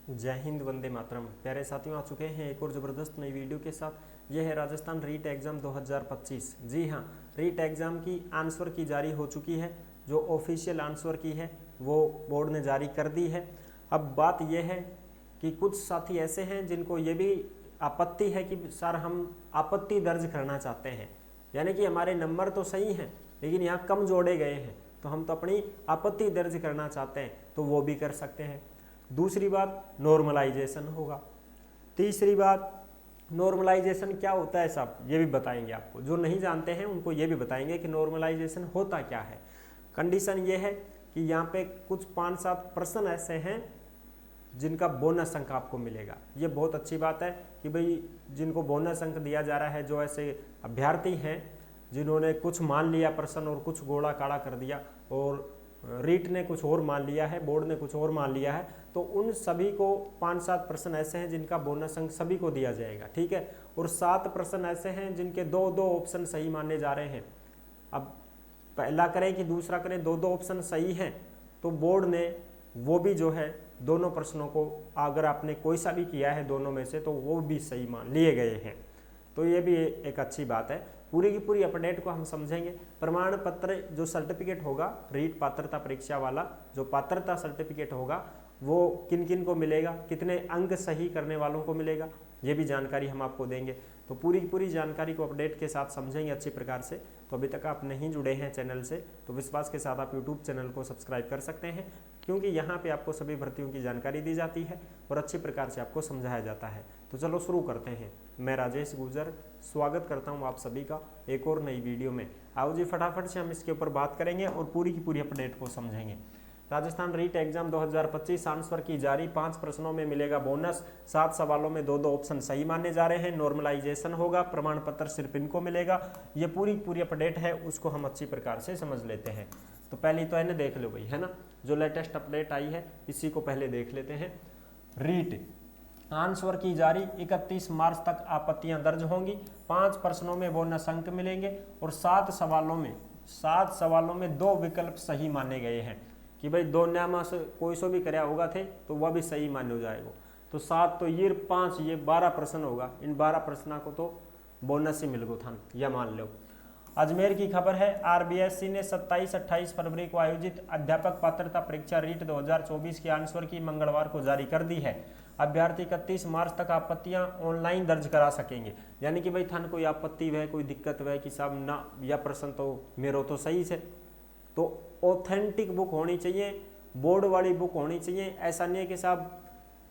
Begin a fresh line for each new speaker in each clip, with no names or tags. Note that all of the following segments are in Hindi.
जय हिंद, वंदे मातरम। प्यारे साथियों, आ चुके हैं एक और ज़बरदस्त नई वीडियो के साथ। यह है राजस्थान रीट एग्ज़ाम 2025। जी हाँ, रीट एग्ज़ाम की आंसर की जारी हो चुकी है। जो ऑफिशियल आंसर की है वो बोर्ड ने जारी कर दी है। अब बात यह है कि कुछ साथी ऐसे हैं जिनको ये भी आपत्ति है कि सर हम आपत्ति दर्ज करना चाहते हैं, यानी कि हमारे नंबर तो सही हैं लेकिन यहाँ कम जोड़े गए हैं, तो हम तो अपनी आपत्ति दर्ज करना चाहते हैं, तो वो भी कर सकते हैं। दूसरी बात, नॉर्मलाइजेशन होगा। तीसरी बात, नॉर्मलाइजेशन क्या होता है साहब, ये भी बताएंगे आपको। जो नहीं जानते हैं उनको ये भी बताएंगे कि नॉर्मलाइजेशन होता क्या है। कंडीशन ये है कि यहाँ पे कुछ 5-7 प्रश्न ऐसे हैं जिनका बोनस अंक आपको मिलेगा। ये बहुत अच्छी बात है कि भाई जिनको बोनस अंक दिया जा रहा है, जो ऐसे अभ्यर्थी हैं जिन्होंने कुछ मान लिया प्रश्न और कुछ गोड़ा काड़ा कर दिया, और रीट ने कुछ और मान लिया है, बोर्ड ने कुछ और मान लिया है, तो उन सभी को 5-7 प्रश्न ऐसे हैं जिनका बोनस अंक सभी को दिया जाएगा, ठीक है। और 7 प्रश्न ऐसे हैं जिनके 2-2 ऑप्शन सही माने जा रहे हैं। अब पहला करें कि दूसरा करें, 2-2 ऑप्शन सही हैं तो बोर्ड ने वो भी जो है दोनों प्रश्नों को, अगर आपने कोई सा भी किया है दोनों में से, तो वो भी सही मान लिए गए हैं। तो ये भी एक अच्छी बात है। पूरी की पूरी अपडेट को हम समझेंगे। प्रमाण पत्र जो सर्टिफिकेट होगा, रीट पात्रता परीक्षा वाला जो पात्रता सर्टिफिकेट होगा, वो किन किन को मिलेगा, कितने अंक सही करने वालों को मिलेगा, ये भी जानकारी हम आपको देंगे। तो पूरी की पूरी जानकारी को अपडेट के साथ समझेंगे अच्छी प्रकार से। तो अभी तक आप नहीं जुड़े हैं चैनल से, तो विश्वास के साथ आप यूट्यूब चैनल को सब्सक्राइब कर सकते हैं, क्योंकि यहाँ पे आपको सभी भर्तियों की जानकारी दी जाती है और अच्छी प्रकार से आपको समझाया जाता है। तो चलो शुरू करते हैं। मैं राजेश गुर्जर स्वागत करता हूँ आप सभी का एक और नई वीडियो में। आओ जी, फटाफट से हम इसके ऊपर बात करेंगे और पूरी की पूरी अपडेट को समझेंगे। राजस्थान रीट एग्जाम 2025 आंसर की जारी। 5 प्रश्नों में मिलेगा बोनस, 7 सवालों में 2-2 ऑप्शन सही माने जा रहे हैं। नॉर्मलाइजेशन होगा, प्रमाण पत्र सिर्फ इनको मिलेगा। ये पूरी पूरी अपडेट है, उसको हम अच्छी प्रकार से समझ लेते हैं। तो पहले तो इन्हें देख लो भाई, है ना, जो लेटेस्ट अपडेट आई है इसी को पहले देख लेते हैं। रीट आंसर की जारी, 31 मार्च तक आपत्तियां दर्ज होंगी। 5 प्रश्नों में बोनस अंक मिलेंगे और 7 सवालों में 2 विकल्प सही माने गए हैं कि भाई 2 नामा से कोई सो भी कराया होगा थे तो वह भी सही मान्य हो जाएगा। तो 7 तो ये 5, ये 12 प्रश्न होगा। इन 12 प्रश्नों को तो बोनस ही मिल गो था, यह मान लो। अजमेर की खबर है, आरबीएससी ने 27-28 फरवरी को आयोजित अध्यापक पात्रता परीक्षा रीट 2024 की आंसर की मंगलवार को जारी कर दी है। अभ्यर्थी 31 मार्च तक आपत्तियां ऑनलाइन दर्ज करा सकेंगे। यानी कि भाई थान कोई आपत्ति वह, कोई दिक्कत वह कि साहब ना यह प्रश्न तो मेरो तो सही से, तो ऑथेंटिक बुक होनी चाहिए, बोर्ड वाली बुक होनी चाहिए। ऐसा नहीं है कि साहब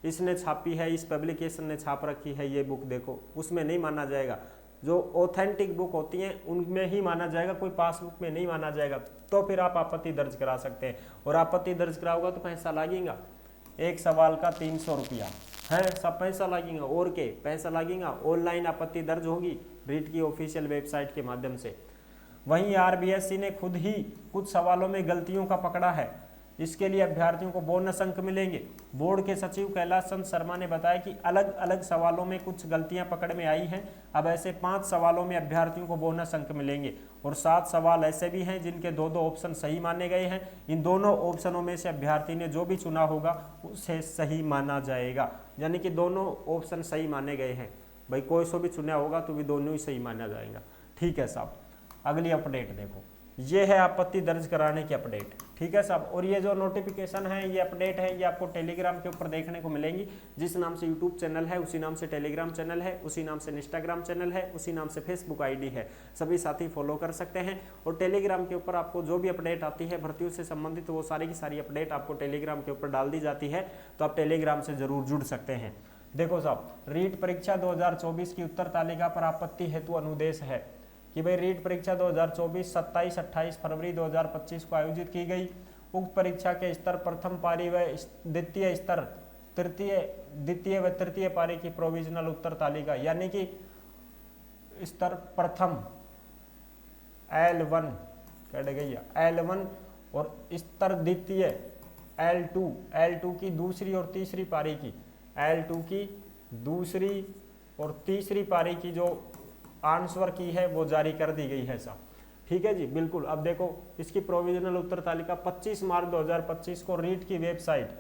इसने छापी है, इस पब्लिकेशन ने छाप रखी है ये बुक देखो, उसमें नहीं माना जाएगा। जो ऑथेंटिक बुक होती हैं उनमें ही माना जाएगा, कोई पासबुक में नहीं माना जाएगा। तो फिर आप आपत्ति दर्ज करा सकते हैं, और आपत्ति दर्ज कराओगा तो पैसा लगेगा। एक सवाल का 300 रुपया है, सब पैसा लगेगा। और के पैसा लगेगा, ऑनलाइन आपत्ति दर्ज होगी रीट की ऑफिशियल वेबसाइट के माध्यम से। वहीं आरबीएससी ने खुद ही कुछ सवालों में गलतियों का पकड़ा है, इसके लिए अभ्यर्थियों को बोनस अंक मिलेंगे। बोर्ड के सचिव कैलाश चंद शर्मा ने बताया कि अलग अलग सवालों में कुछ गलतियां पकड़ में आई हैं। अब ऐसे 5 सवालों में अभ्यर्थियों को बोनस अंक मिलेंगे और 7 सवाल ऐसे भी हैं जिनके 2-2 ऑप्शन सही माने गए हैं। इन दोनों ऑप्शनों में से अभ्यर्थी ने जो भी चुना होगा उसे सही माना जाएगा। यानी कि दोनों ऑप्शन सही माने गए हैं, भाई कोई सो भी चुना होगा तो भी दोनों ही सही माना जाएगा। ठीक है साहब, अगली अपडेट देखो, ये है आपत्ति दर्ज कराने की अपडेट। ठीक है साहब, और ये जो नोटिफिकेशन है, ये अपडेट है, ये आपको टेलीग्राम के ऊपर देखने को मिलेंगी। जिस नाम से यूट्यूब चैनल है उसी नाम से टेलीग्राम चैनल है, उसी नाम से इंस्टाग्राम चैनल है, उसी नाम से फेसबुक आईडी है। सभी साथी फॉलो कर सकते हैं। और टेलीग्राम के ऊपर आपको जो भी अपडेट आती है भर्तियों से संबंधित, तो वो सारी की सारी अपडेट आपको टेलीग्राम के ऊपर डाल दी जाती है। तो आप टेलीग्राम से जरूर जुड़ सकते हैं। देखो साहब, रीट परीक्षा 2024 की उत्तर तालिका पर आपत्ति हेतु अनुदेश है कि भाई रीट परीक्षा 2024 27-28 फरवरी 2025 को आयोजित की गई। उक्त परीक्षा के स्तर प्रथम पारी व द्वितीय स्तर, द्वितीय व तृतीय पारी की प्रोविजनल उत्तर तालिका, यानी कि स्तर प्रथम L1 कट गई L1 और स्तर द्वितीय L2 की दूसरी और तीसरी पारी की, L2 की दूसरी और तीसरी पारी की जो आंसर की है वो जारी कर दी गई है साहब। ठीक है जी, बिल्कुल। अब देखो, इसकी प्रोविजनल उत्तर तालिका 25 मार्च 2025 को रीट की वेबसाइट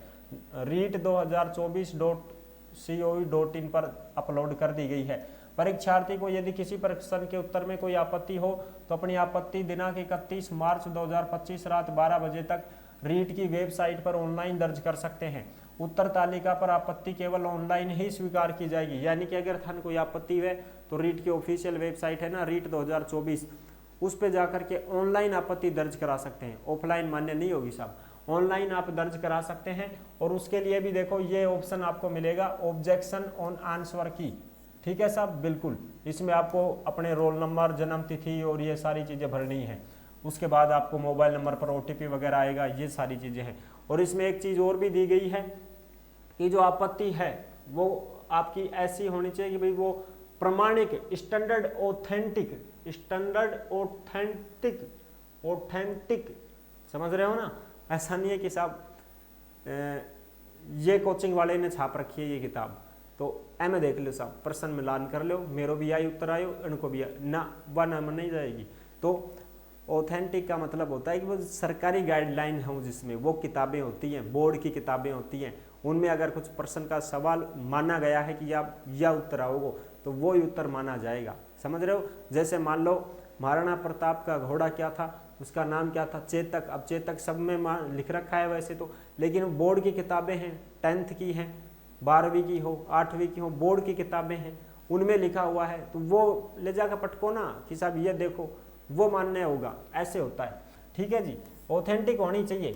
reet2024.co.in पर अपलोड कर दी गई है। परीक्षार्थी को यदि किसी प्रश्न के उत्तर में कोई आपत्ति हो तो अपनी आपत्ति दिनांक 31 मार्च 2025 रात 12 बजे तक रीट की वेबसाइट पर ऑनलाइन दर्ज कर सकते हैं। उत्तर तालिका पर आपत्ति केवल ऑनलाइन ही स्वीकार की जाएगी, यानी कि अगर थान कोई आपत्ति है तो रीट की ऑफिशियल वेबसाइट है ना रीट 2024, उस पे जाकर के ऑनलाइन आपत्ति दर्ज करा सकते हैं। ऑफलाइन मान्य नहीं होगी साहब, ऑनलाइन आप दर्ज करा सकते हैं। और उसके लिए भी देखो ये ऑप्शन आपको मिलेगा ऑब्जेक्शन ऑन आंसर की, ठीक है साहब, बिल्कुल। इसमें आपको अपने रोल नंबर, जन्म तिथि और ये सारी चीज़ें भरनी है। उसके बाद आपको मोबाइल नंबर पर OTP वगैरह आएगा, ये सारी चीज़ें हैं। और इसमें एक चीज़ और भी दी गई है कि जो आपत्ति है वो आपकी ऐसी होनी चाहिए कि भाई वो प्रमाणिक, ऑथेंटिक, समझ रहे हो ना। ऐसा नहीं है कि साहब ये कोचिंग वाले ने छाप रखी है ये किताब, तो में देख लो साहब, प्रश्न मिलान कर लो, मेरो भी आई उत्तर आयो, इनको भी ना वन नहीं जाएगी। तो ऑथेंटिक का मतलब होता है कि वो सरकारी गाइडलाइन हो जिसमें वो किताबें होती हैं, बोर्ड की किताबें होती हैं, उनमें अगर कुछ प्रश्न का सवाल माना गया है कि आप यह उत्तर आओगे तो वो ही उत्तर माना जाएगा, समझ रहे हो। जैसे मान लो महाराणा प्रताप का घोड़ा क्या था, उसका नाम क्या था, चेतक। अब चेतक सब में लिख रखा है वैसे तो, लेकिन बोर्ड की किताबें हैं, 10th की हैं, 12वीं की हो, 8वीं की हो, बोर्ड की किताबें हैं, उनमें लिखा हुआ है तो वो ले जाकर पटको ना कि साहब ये देखो, वो मान्य होगा, ऐसे होता है, ठीक है जी। ऑथेंटिक होनी चाहिए,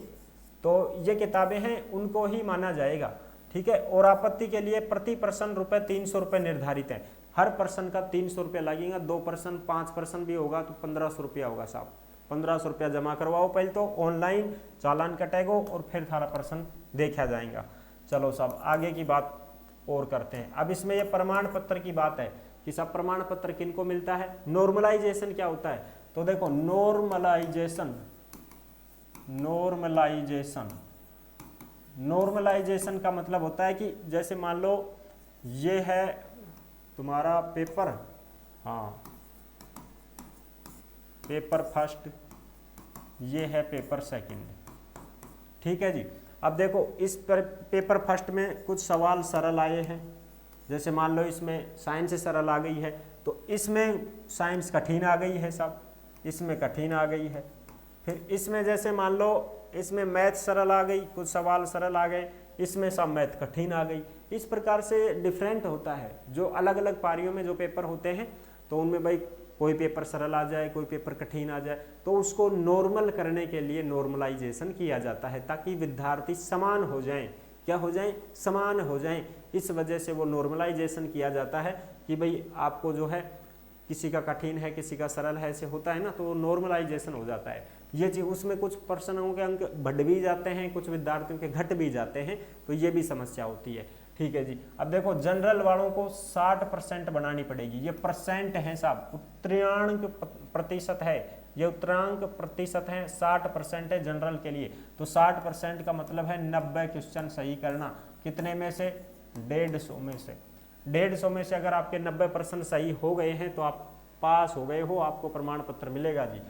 तो ये किताबें हैं उनको ही माना जाएगा, ठीक है। और आपत्ति के लिए प्रति प्रश्न 300 रुपये निर्धारित है। हर प्रश्न का 300 रुपये लगेगा, 2 प्रश्न 5 प्रश्न भी होगा तो 1500 रुपया होगा साहब। 1500 रुपया जमा करवाओ पहले तो, ऑनलाइन चालान कटेगो और फिर थारा प्रश्न देखा जाएगा। चलो साहब आगे की बात और करते हैं। अब इसमें ये प्रमाण पत्र की बात है कि सब प्रमाण पत्र किनको मिलता है। नॉर्मलाइजेशन क्या होता है, तो देखो नॉर्मलाइजेशन का मतलब होता है कि जैसे मान लो ये है तुम्हारा पेपर, हाँ पेपर फर्स्ट, ये है पेपर सेकंड, ठीक है जी। अब देखो इस पेपर फर्स्ट में कुछ सवाल सरल आए हैं, जैसे मान लो इसमें साइंस सरल आ गई है तो इसमें साइंस कठिन आ गई है साहब, इसमें कठिन आ गई है। फिर इसमें जैसे मान लो इसमें मैथ सरल आ गई, कुछ सवाल सरल आ गए, इसमें सब मैथ कठिन आ गई। इस प्रकार से डिफरेंट होता है, जो अलग अलग पारियों में जो पेपर होते हैं तो उनमें भाई कोई पेपर सरल आ जाए, कोई पेपर कठिन आ जाए, तो उसको नॉर्मल करने के लिए नॉर्मलाइजेशन किया जाता है ताकि विद्यार्थी समान हो जाएं। क्या हो जाएं, समान हो जाएं। इस वजह से वो नॉर्मलाइजेशन किया जाता है कि भाई आपको जो है किसी का कठिन है, किसी का सरल है, ऐसे होता है ना, तो नॉर्मलाइजेशन हो जाता है। ये चीज उसमें कुछ प्रश्नों के अंक बढ़ भी जाते हैं, कुछ विद्यार्थियों के घट भी जाते हैं, तो ये भी समस्या होती है, ठीक है जी। अब देखो जनरल वालों को 60% बनानी पड़ेगी, ये परसेंट है साहब, उत्तरांक प्रतिशत है, ये उत्तरांक प्रतिशत है, 60% है जनरल के लिए। तो 60% का मतलब है 90 क्वेश्चन सही करना। कितने में से, 150 में से। 150 में से अगर आपके 90 प्रश्न सही हो गए हैं तो आप पास हो गए हो, आपको प्रमाण पत्र मिलेगा जी।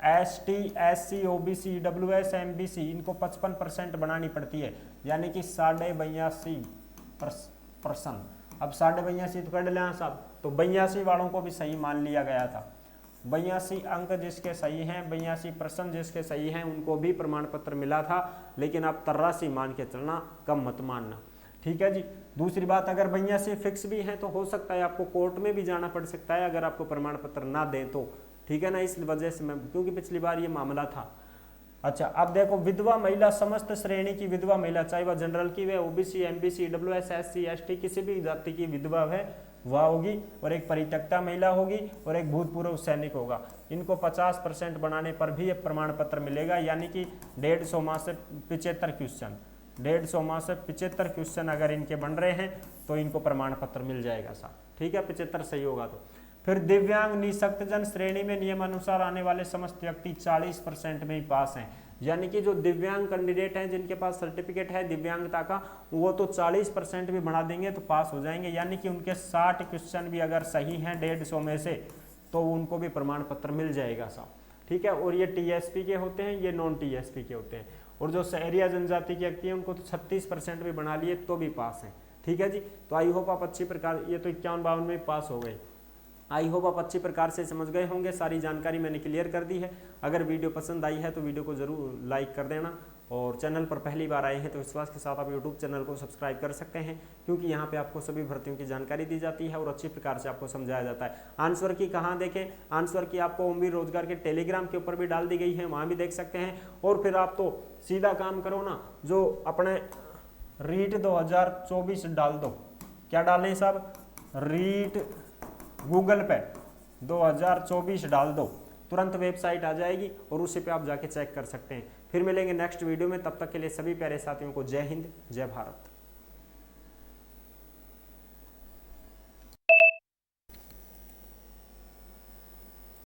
ST, SC, OBC, WS, MBC इनको 55% बनानी पड़ती है, यानी कि 82.5%। अब 82.5 तो कर लें साहब, तो 82 वालों को भी सही मान लिया गया था। 82 अंक जिसके सही हैं, 82 प्रश्न जिसके सही हैं, उनको भी प्रमाण पत्र मिला था। लेकिन आप 83 मान के चलना, कम मत मानना, ठीक है जी। दूसरी बात, अगर 82 फिक्स भी हैं तो हो सकता है आपको कोर्ट में भी जाना पड़ सकता है अगर आपको प्रमाण पत्र ना दें तो, ठीक है ना। इस वजह से मैं, क्योंकि पिछली बार ये मामला था। अच्छा अब देखो विधवा महिला, समस्त श्रेणी की विधवा महिला, चाहे वह जनरल की व OBC, MBC, WS, SC, ST किसी भी जाति की विधवा है वह होगी, और एक परित्यक्ता महिला होगी, और एक भूतपूर्व सैनिक होगा। इनको 50% बनाने पर भी ये प्रमाण पत्र मिलेगा, यानी कि 150 माह से 75 क्वेश्चन, 150 माह से 75 क्वेश्चन अगर इनके बन रहे हैं तो इनको प्रमाण पत्र मिल जाएगा साहब, ठीक है, 75 सही होगा तो। फिर दिव्यांग निःशक्तजन श्रेणी में नियमानुसार आने वाले समस्त व्यक्ति 40% में ही पास हैं, यानी कि जो दिव्यांग कैंडिडेट हैं जिनके पास सर्टिफिकेट है दिव्यांगता का, वो तो 40% भी बढ़ा देंगे तो पास हो जाएंगे, यानी कि उनके 60 क्वेश्चन भी अगर सही हैं 150 में से तो उनको भी प्रमाण पत्र मिल जाएगा साहब, ठीक है। और ये TSP के होते हैं, ये नॉन TSP के होते हैं। और जो सहरिया जनजाति की व्यक्ति है उनको तो 36% भी बना लिए तो भी पास है। ठीक है जी। तो आई होप आप अच्छी प्रकार, ये तो 51-52 में पास हो गए। आई होप आप अच्छी प्रकार से समझ गए होंगे, सारी जानकारी मैंने क्लियर कर दी है। अगर वीडियो पसंद आई है तो वीडियो को जरूर लाइक कर देना, और चैनल पर पहली बार आए हैं तो विश्वास के साथ आप यूट्यूब चैनल को सब्सक्राइब कर सकते हैं, क्योंकि यहाँ पे आपको सभी भर्तियों की जानकारी दी जाती है और अच्छी प्रकार से आपको समझाया जाता है। आंसर की कहाँ देखें, आंसर की आपको ओमवीर रोजगार के टेलीग्राम के ऊपर भी डाल दी गई है, वहाँ भी देख सकते हैं। और फिर आप तो सीधा काम करो ना, जो अपने रीट 2024 डाल दो, क्या डालें साहब, रीट गूगल पे 2024 डाल दो, तुरंत वेबसाइट आ जाएगी और उसी पे आप जाके चेक कर सकते हैं। फिर मिलेंगे नेक्स्ट वीडियो में, तब तक के लिए सभी प्यारे साथियों को जय हिंद, जय भारत।